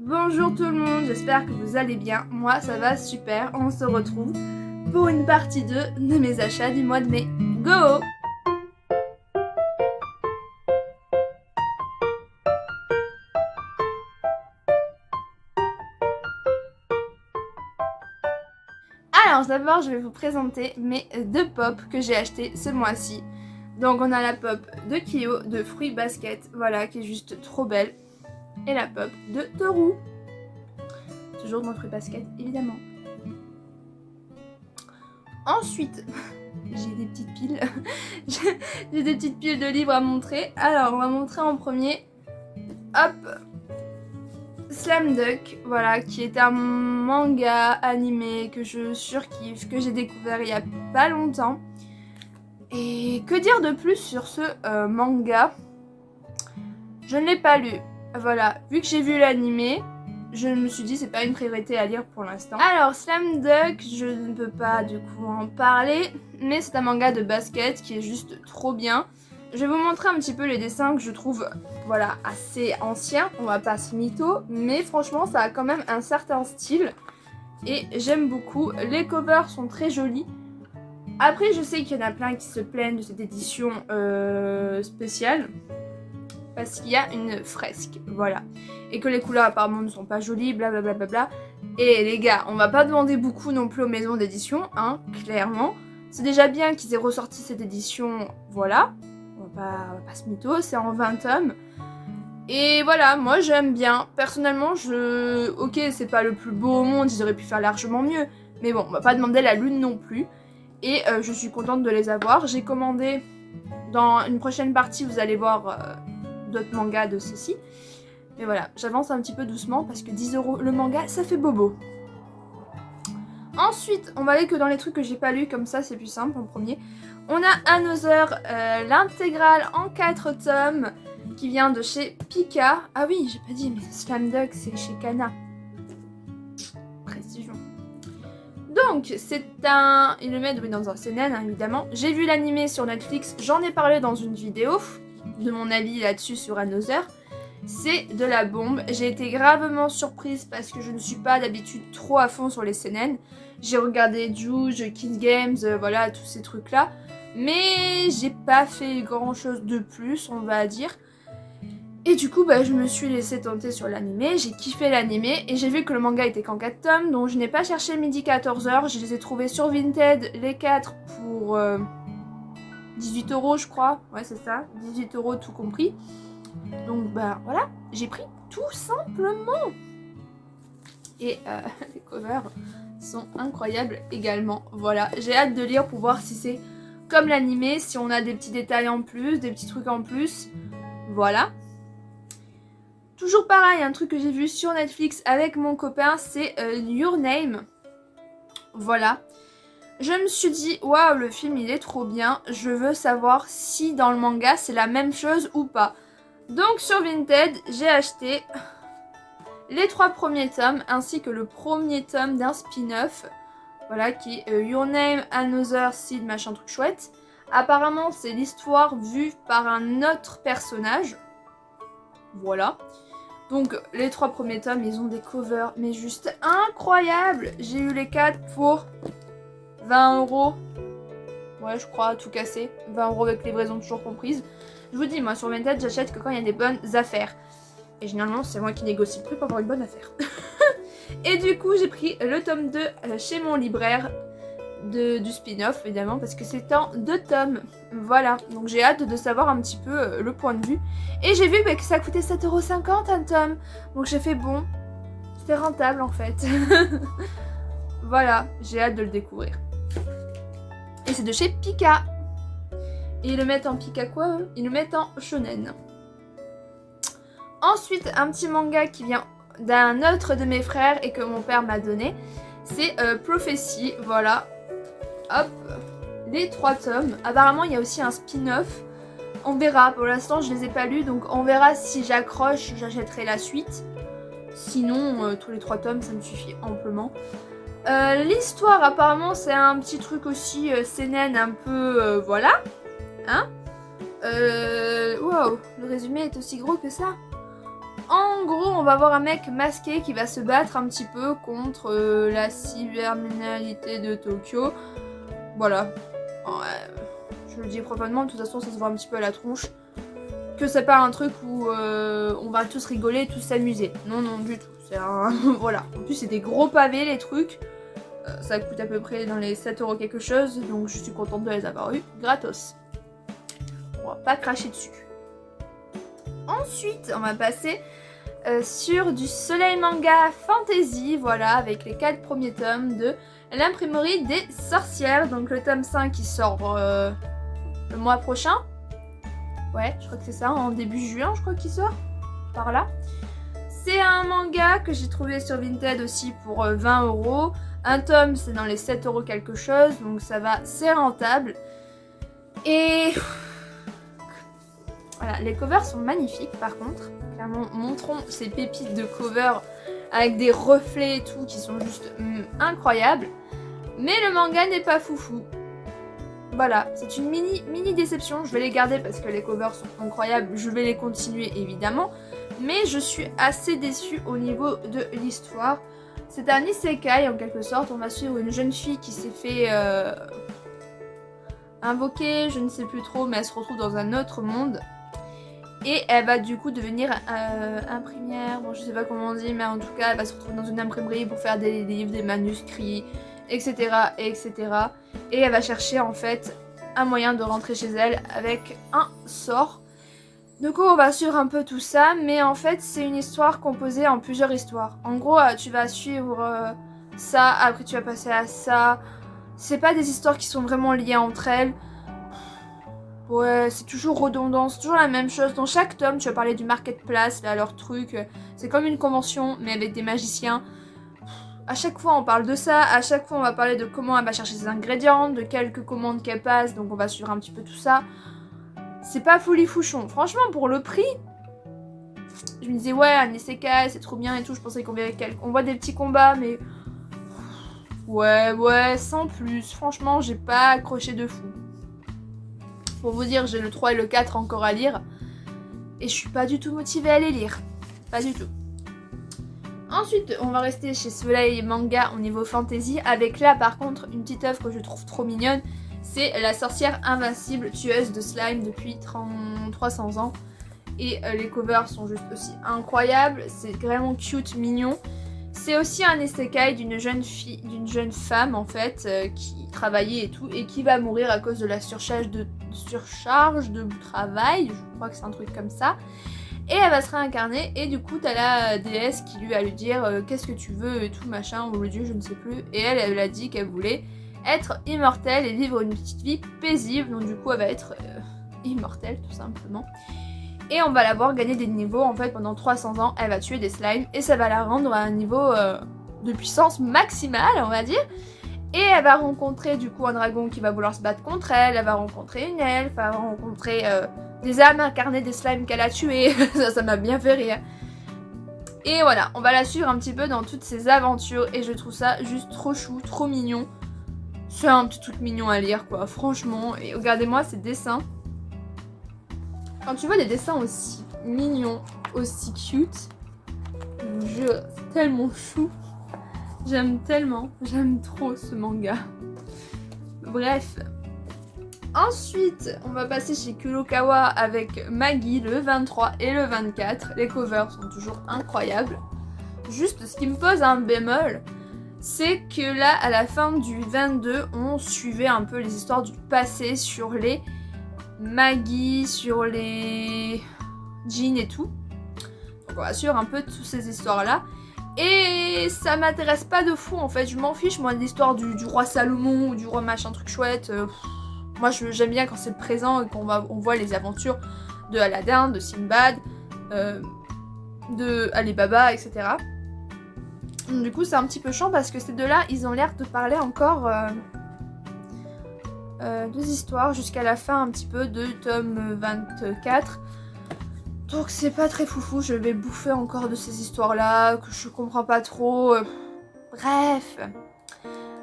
Bonjour tout le monde, j'espère que vous allez bien. Moi ça va super, on se retrouve pour une partie 2 de mes achats du mois de mai. Go! Alors d'abord je vais vous présenter mes deux pops que j'ai achetés ce mois-ci. Donc on a la pop de Kyo de Fruits Basket, voilà, qui est juste trop belle. Et la pop de Toru. Toujours dans Fruits Basket, évidemment. Ensuite, j'ai des petites piles. J'ai des petites piles de livres à montrer. Alors, on va montrer en premier. Hop, Slam Dunk, voilà, qui est un manga animé que je surkiffe, que j'ai découvert il y a pas longtemps. Et que dire de plus sur ce manga? Je ne l'ai pas lu. Voilà, vu que j'ai vu l'animé, je me suis dit c'est pas une priorité à lire pour l'instant. Alors Slam Dunk, je ne peux pas du coup en parler, mais c'est un manga de basket qui est juste trop bien. Je vais vous montrer un petit peu les dessins que je trouve, voilà, assez anciens. On va pas se mytho, mais franchement ça a quand même un certain style et j'aime beaucoup. Les covers sont très jolis. Après je sais qu'il y en a plein qui se plaignent de cette édition spéciale. Parce qu'il y a une fresque, voilà. Et que les couleurs apparemment ne sont pas jolies, blablabla. Bla. Et les gars, on va pas demander beaucoup non plus aux maisons d'édition, hein, clairement. C'est déjà bien qu'ils aient ressorti cette édition, voilà. On va pas se mytho, c'est en 20 tomes. Et voilà, moi j'aime bien. Personnellement, ok, c'est pas le plus beau au monde, ils auraient pu faire largement mieux. Mais bon, on va pas demander la lune non plus. Et je suis contente de les avoir. J'ai commandé, dans une prochaine partie, vous allez voir... d'autres mangas de ceci. Mais voilà, j'avance un petit peu doucement parce que 10 € le manga, ça fait bobo. Ensuite, on va aller que dans les trucs que j'ai pas lu, comme ça c'est plus simple en premier. On a Another, l'intégrale en 4 tomes qui vient de chez Pika. Ah oui, j'ai pas dit, mais Slam Dunk c'est chez Kana. Précision. Donc, c'est un... Ils le mettent dans un seinen, hein, évidemment. J'ai vu l'animé sur Netflix, j'en ai parlé dans une vidéo de mon avis là-dessus sur Another. C'est de la bombe. J'ai été gravement surprise parce que je ne suis pas d'habitude trop à fond sur les seinen. J'ai regardé Juge, Kids Games, voilà, tous ces trucs-là. Mais j'ai pas fait grand-chose de plus, on va dire. Et du coup, je me suis laissée tenter sur l'animé. J'ai kiffé l'animé et j'ai vu que le manga était qu'en 4 tomes. Donc je n'ai pas cherché midi 14h. Je les ai trouvés sur Vinted, les 4 pour... 18 € je crois, ouais c'est ça, 18 € tout compris. Donc voilà, j'ai pris tout simplement. Et les covers sont incroyables également. Voilà, j'ai hâte de lire pour voir si c'est comme l'animé, si on a des petits détails en plus, des petits trucs en plus. Voilà. Toujours pareil, un truc que j'ai vu sur Netflix avec mon copain, c'est Your Name. Voilà. Je me suis dit, waouh, le film il est trop bien, je veux savoir si dans le manga c'est la même chose ou pas. Donc sur Vinted, j'ai acheté les 3 premiers tomes ainsi que le premier tome d'un spin-off, voilà, qui est Your Name, Another Seed, machin truc chouette. Apparemment c'est l'histoire vue par un autre personnage, voilà. Donc les 3 premiers tomes, ils ont des covers mais juste incroyables. J'ai eu les 4 pour... 20 €, ouais je crois, tout cassé, 20 € avec livraison toujours comprise. Je vous dis, moi sur Vinted j'achète que quand il y a des bonnes affaires. Et généralement c'est moi qui négocie le prix pour avoir une bonne affaire. Et du coup j'ai pris le tome 2 chez mon libraire du spin-off évidemment parce que c'est en 2 tomes. Voilà, donc j'ai hâte de savoir un petit peu le point de vue. Et j'ai vu que ça coûtait 7,50 € un tome. Donc j'ai fait bon, c'était rentable en fait. Voilà, j'ai hâte de le découvrir. Et c'est de chez Pika. Et ils le mettent en Pika quoi eux? Ils le mettent en shonen. Ensuite, un petit manga qui vient d'un autre de mes frères et que mon père m'a donné. C'est Prophecy, voilà. Hop, les 3 tomes. Apparemment, il y a aussi un spin-off. On verra, pour l'instant je les ai pas lus, donc on verra si j'accroche, j'achèterai la suite. Sinon, tous les 3 tomes, ça me suffit amplement. L'histoire apparemment c'est un petit truc aussi seinen un peu voilà, hein. Wow, le résumé est aussi gros que ça. en gros, on va voir un mec masqué qui va se battre un petit peu contre la cybercriminalité de Tokyo. Voilà. Je le dis proprement, de toute façon, ça se voit un petit peu à la tronche. Que c'est pas un truc où on va tous rigoler, tous s'amuser. Non, non, du tout. C'est un... voilà. En plus, c'est des gros pavés, les trucs. Ça coûte à peu près dans les 7 € quelque chose. Donc, je suis contente de les avoir eu gratos. On va pas cracher dessus. Ensuite, on va passer sur du Soleil Manga Fantasy. Voilà, avec les 4 premiers tomes de l'imprimerie des sorcières. Donc, le tome 5 qui sort le mois prochain. Ouais, je crois que c'est ça, en début juin, je crois qu'il sort, par là. C'est un manga que j'ai trouvé sur Vinted aussi pour 20 €. Un tome, c'est dans les 7 € quelque chose, donc ça va, c'est rentable. Et voilà, les covers sont magnifiques par contre. Clairement, montrons ces pépites de covers avec des reflets et tout qui sont juste incroyables. Mais le manga n'est pas foufou. Voilà, c'est une mini déception, je vais les garder parce que les covers sont incroyables, je vais les continuer évidemment, mais je suis assez déçue au niveau de l'histoire. C'est un isekai en quelque sorte, on va suivre une jeune fille qui s'est fait invoquer, je ne sais plus trop, mais elle se retrouve dans un autre monde. Et elle va du coup devenir imprimière, bon je sais pas comment on dit, mais en tout cas elle va se retrouver dans une imprimerie pour faire des livres, des manuscrits, etc. etc. Et elle va chercher en fait un moyen de rentrer chez elle avec un sort. Du coup on va suivre un peu tout ça, mais en fait c'est une histoire composée en plusieurs histoires. En gros tu vas suivre ça, après tu vas passer à ça. C'est pas des histoires qui sont vraiment liées entre elles. Ouais, c'est toujours redondant, c'est toujours la même chose. Dans chaque tome, tu vas parler du marketplace, là, leur truc. C'est comme une convention, mais avec des magiciens. À chaque fois, on parle de ça. À chaque fois, on va parler de comment elle va chercher ses ingrédients, de quelques commandes qu'elle passe. Donc, on va suivre un petit peu tout ça. C'est pas folies-fouchon. Franchement, pour le prix, je me disais, ouais, un isekai, c'est trop bien et tout. Je pensais qu'on voit des petits combats, mais... Ouais, sans plus. Franchement, j'ai pas accroché de fou. Pour vous dire, j'ai le 3 et le 4 encore à lire. Et je suis pas du tout motivée à les lire. Pas du tout. Ensuite, on va rester chez Soleil Manga au niveau fantasy. Avec là, par contre, une petite œuvre que je trouve trop mignonne. C'est La sorcière invincible, tueuse de slime depuis 300 ans. Et les covers sont juste aussi incroyables. C'est vraiment cute, mignon. C'est aussi un isekai d'une jeune femme en fait qui travaillait et tout et qui va mourir à cause de la surcharge de travail, je crois que c'est un truc comme ça. Et elle va se réincarner et du coup t'as la déesse qui lui va lui dire qu'est-ce que tu veux et tout machin, ou le dieu je ne sais plus. Et elle a dit qu'elle voulait être immortelle et vivre une petite vie paisible, donc du coup elle va être immortelle tout simplement. Et on va la voir gagner des niveaux en fait pendant 300 ans, elle va tuer des slimes et ça va la rendre à un niveau de puissance maximale on va dire. Et elle va rencontrer du coup un dragon qui va vouloir se battre contre elle, elle va rencontrer une elfe, elle va rencontrer des âmes incarnées des slimes qu'elle a tuées, ça m'a bien fait rire. Et voilà, on va la suivre un petit peu dans toutes ses aventures et je trouve ça juste trop chou, trop mignon. C'est un petit truc mignon à lire quoi, franchement. Et regardez-moi ces dessins. Quand tu vois des dessins aussi mignons, aussi cute, c'est tellement chou. J'aime trop ce manga. Bref. Ensuite, on va passer chez Kurokawa avec Maggie le 23 et le 24. Les covers sont toujours incroyables. Juste, ce qui me pose un bémol, c'est que là, à la fin du 22, on suivait un peu les histoires du passé sur les Maggie, sur les Jean et tout. Donc on va suivre un peu toutes ces histoires-là. Et ça m'intéresse pas de fou en fait, je m'en fiche moi de l'histoire du roi Salomon ou du roi machin truc chouette. Moi j'aime bien quand c'est le présent et on voit les aventures de Aladdin, de Sinbad, de Ali Baba, etc. Du coup c'est un petit peu chiant parce que ces deux-là ils ont l'air de parler encore deux histoires jusqu'à la fin un petit peu de tome 24. Donc c'est pas très foufou, je vais bouffer encore de ces histoires-là, que je comprends pas trop. Bref.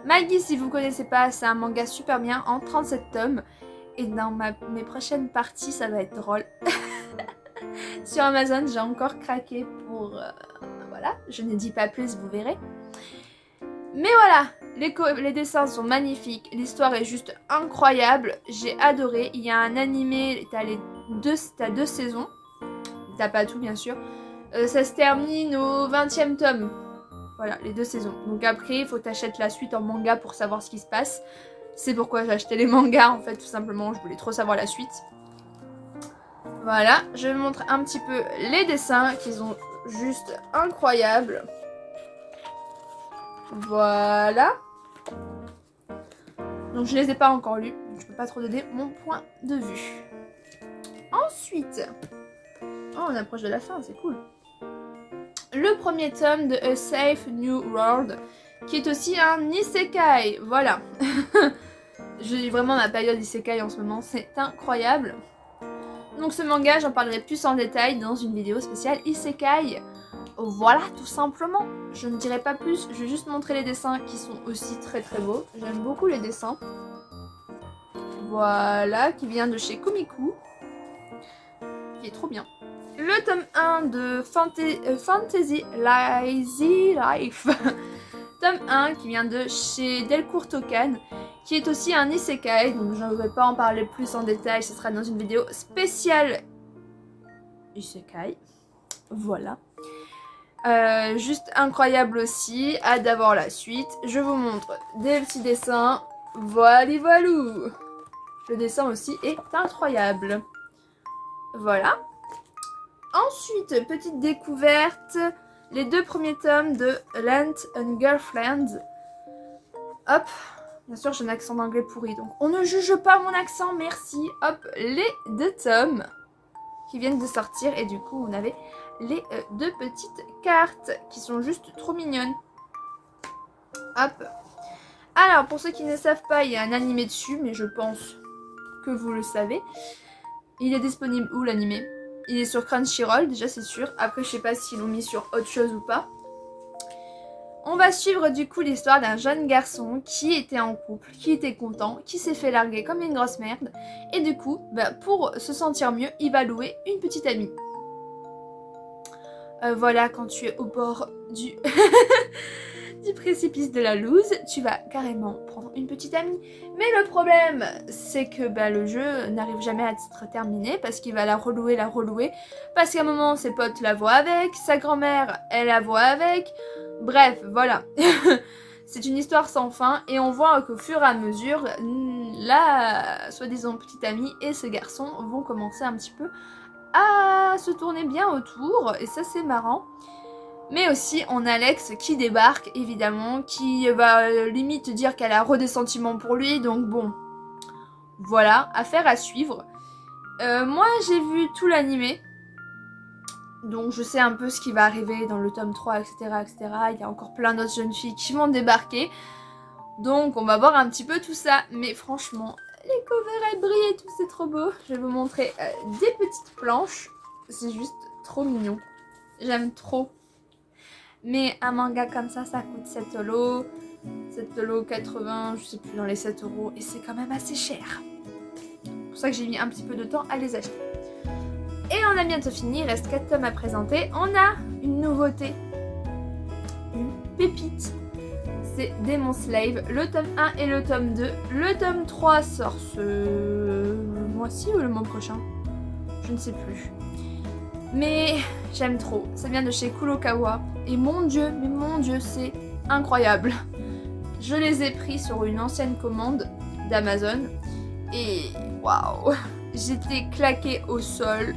Maggie, si vous connaissez pas, c'est un manga super bien en 37 tomes. Et dans mes prochaines parties, ça va être drôle. Sur Amazon, j'ai encore craqué pour... voilà, je ne dis pas plus, vous verrez. Mais voilà, les dessins sont magnifiques, l'histoire est juste incroyable, j'ai adoré. Il y a un animé, t'as 2 saisons, t'as pas tout bien sûr. Ça se termine au 20e tome. Voilà, les 2 saisons. Donc après, il faut que t'achètes la suite en manga pour savoir ce qui se passe. C'est pourquoi j'ai acheté les mangas en fait, tout simplement, je voulais trop savoir la suite. Voilà, je vous montre un petit peu les dessins qui sont juste incroyables. Voilà. Donc je les ai pas encore lus, donc je peux pas trop donner mon point de vue. Ensuite, oh, on approche de la fin, c'est cool. Le premier tome de A Safe New World, qui est aussi un isekai. Voilà. J'ai vraiment ma période isekai en ce moment, c'est incroyable. Donc ce manga, j'en parlerai plus en détail dans une vidéo spéciale isekai. Voilà, tout simplement. Je ne dirai pas plus, je vais juste montrer les dessins qui sont aussi très très beaux. J'aime beaucoup les dessins. Voilà, qui vient de chez Komiku. Qui est trop bien. Le tome 1 de Fantasy Lazy Life. Tome 1 qui vient de chez Delcourt Tokan, qui est aussi un isekai, donc je ne vais pas en parler plus en détail, ce sera dans une vidéo spéciale isekai. Voilà. Juste incroyable aussi, hâte d'avoir la suite. Je vous montre des petits dessins. Voilà, voilou. Le dessin aussi est incroyable. Voilà. Ensuite, petite découverte, les 2 premiers tomes de Lent and Girlfriend. Hop, bien sûr j'ai un accent d'anglais pourri, donc on ne juge pas mon accent, merci. Hop, les 2 tomes qui viennent de sortir, et du coup on avait les 2 petites cartes qui sont juste trop mignonnes. Hop. Alors, pour ceux qui ne savent pas, il y a un animé dessus, mais je pense que vous le savez. Il est disponible où l'animé ? Il est sur Crunchyroll, déjà c'est sûr. Après, je sais pas s'ils l'ont mis sur autre chose ou pas. On va suivre du coup l'histoire d'un jeune garçon qui était en couple, qui était content, qui s'est fait larguer comme une grosse merde. Et du coup, pour se sentir mieux, il va louer une petite amie. Voilà, quand tu es au bord du... du précipice de la loose, tu vas carrément prendre une petite amie. Mais le problème, c'est que le jeu n'arrive jamais à être terminé parce qu'il va la relouer, parce qu'à un moment, ses potes la voient avec, sa grand-mère, elle la voit avec. Bref, voilà. C'est une histoire sans fin et on voit qu'au fur et à mesure, la soi-disant petite amie et ce garçon vont commencer un petit peu à se tourner bien autour et ça c'est marrant. Mais aussi, on a Alex qui débarque, évidemment, qui va limite dire qu'elle a des sentiments pour lui, donc bon. Voilà, affaire à suivre. Moi, j'ai vu tout l'animé, donc je sais un peu ce qui va arriver dans le tome 3, etc., etc. Il y a encore plein d'autres jeunes filles qui vont débarquer, donc on va voir un petit peu tout ça. Mais franchement, les covers, elles brillent et tout, c'est trop beau. Je vais vous montrer des petites planches, c'est juste trop mignon. J'aime trop. Mais un manga comme ça coûte 7 €. 7,80 €, je sais plus, dans les 7 €. Et c'est quand même assez cher. C'est pour ça que j'ai mis un petit peu de temps à les acheter. Et on a bientôt fini, il reste 4 tomes à présenter. On a une nouveauté. Une pépite. C'est Demon Slave, le tome 1 et le tome 2. Le tome 3 sort ce mois-ci ou le mois prochain ? Je ne sais plus. Mais j'aime trop, ça vient de chez Kurokawa. Et mon dieu, c'est incroyable. Je les ai pris sur une ancienne commande d'Amazon. Et waouh, j'étais claquée au sol.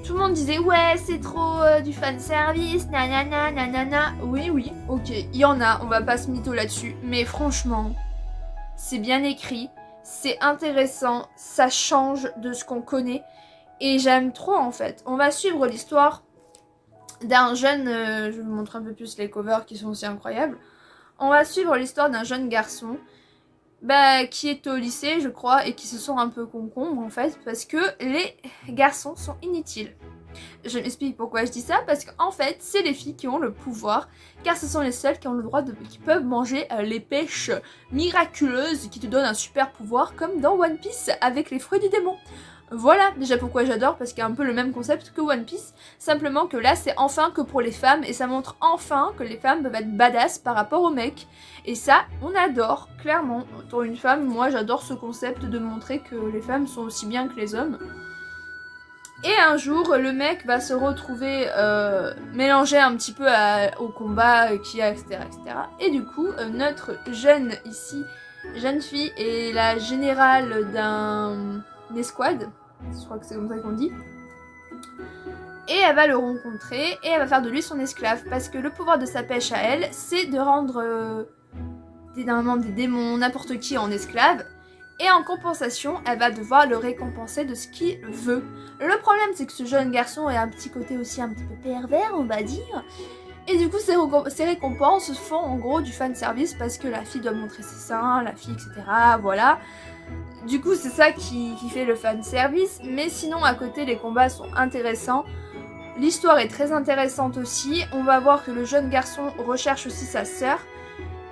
Tout le monde disait ouais c'est trop du fanservice, nanana, nanana. Oui, ok, il y en a, on va pas se mytho là-dessus. Mais franchement, c'est bien écrit, c'est intéressant, ça change de ce qu'on connaît. Et j'aime trop en fait. On va suivre l'histoire d'un jeune... je vais vous montrer un peu plus les covers qui sont aussi incroyables. On va suivre l'histoire d'un jeune garçon qui est au lycée je crois et qui se sent un peu concombre en fait parce que les garçons sont inutiles. Je m'explique pourquoi je dis ça, parce qu'en fait c'est les filles qui ont le pouvoir, car ce sont les seules qui ont le droit qui peuvent manger les pêches miraculeuses qui te donnent un super pouvoir comme dans One Piece avec les fruits du démon. Voilà déjà pourquoi j'adore, parce qu'il y a un peu le même concept que One Piece, simplement que là c'est enfin que pour les femmes, et ça montre enfin que les femmes peuvent être badass par rapport aux mecs. Et ça, on adore, clairement. Autant une femme, moi j'adore ce concept de montrer que les femmes sont aussi bien que les hommes. Et un jour, le mec va se retrouver mélangé un petit peu au combat qu'il y a, etc., etc. Et du coup, notre jeune fille est la générale d'un escouade, je crois que c'est comme ça qu'on dit. Et elle va le rencontrer et elle va faire de lui son esclave, parce que le pouvoir de sa pêche à elle, c'est de rendre des démons, n'importe qui en esclave. Et en compensation, elle va devoir le récompenser de ce qu'il veut. Le problème, c'est que ce jeune garçon a un petit côté aussi un petit peu pervers, on va dire. Et du coup, ces récompenses font en gros du fanservice parce que la fille doit montrer ses seins, la fille, etc. Voilà. Du coup, c'est ça qui fait le fanservice. Mais sinon, à côté, les combats sont intéressants. L'histoire est très intéressante aussi. On va voir que le jeune garçon recherche aussi sa sœur,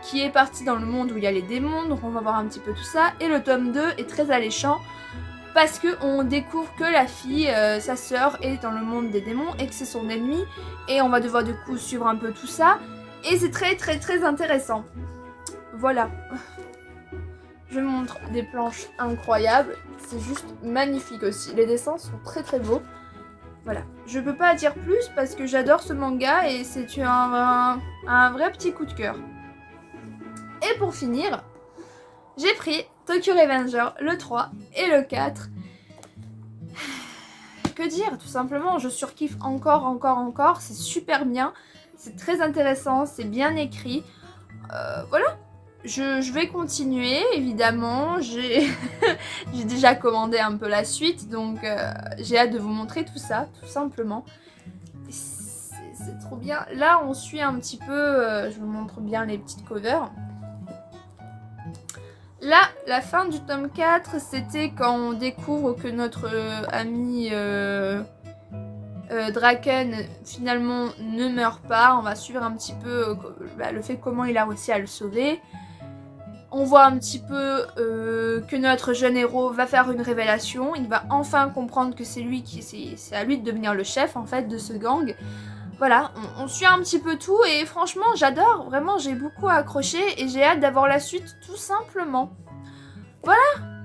qui est partie dans le monde où il y a les démons, donc on va voir un petit peu tout ça. Et le tome 2 est très alléchant, parce qu'on découvre que la fille, sa sœur, est dans le monde des démons, et que c'est son ennemi, et on va devoir du coup suivre un peu tout ça, et c'est très très très intéressant. Voilà. Je montre des planches incroyables, c'est juste magnifique aussi. Les dessins sont très très beaux. Voilà, je peux pas dire plus parce que j'adore ce manga et c'est un vrai petit coup de cœur. Et pour finir, j'ai pris Tokyo Revenger le 3 et le 4. Que dire, tout simplement, je surkiffe encore, c'est super bien, c'est très intéressant, c'est bien écrit. Voilà, je vais continuer, évidemment, j'ai déjà commandé un peu la suite, donc j'ai hâte de vous montrer tout ça, tout simplement. C'est trop bien. Là, on suit un petit peu, je vous montre bien les petites covers. Là, la fin du tome 4, c'était quand on découvre que notre ami Draken, finalement, ne meurt pas. On va suivre un petit peu le fait comment il a réussi à le sauver. On voit un petit peu que notre jeune héros va faire une révélation. Il va enfin comprendre que c'est à lui de devenir le chef, en fait, de ce gang. Voilà, on suit un petit peu tout et franchement j'adore, vraiment j'ai beaucoup accroché et j'ai hâte d'avoir la suite tout simplement. Voilà,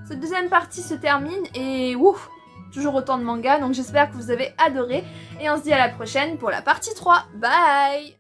cette deuxième partie se termine et ouf, toujours autant de mangas, donc j'espère que vous avez adoré et on se dit à la prochaine pour la partie 3. Bye!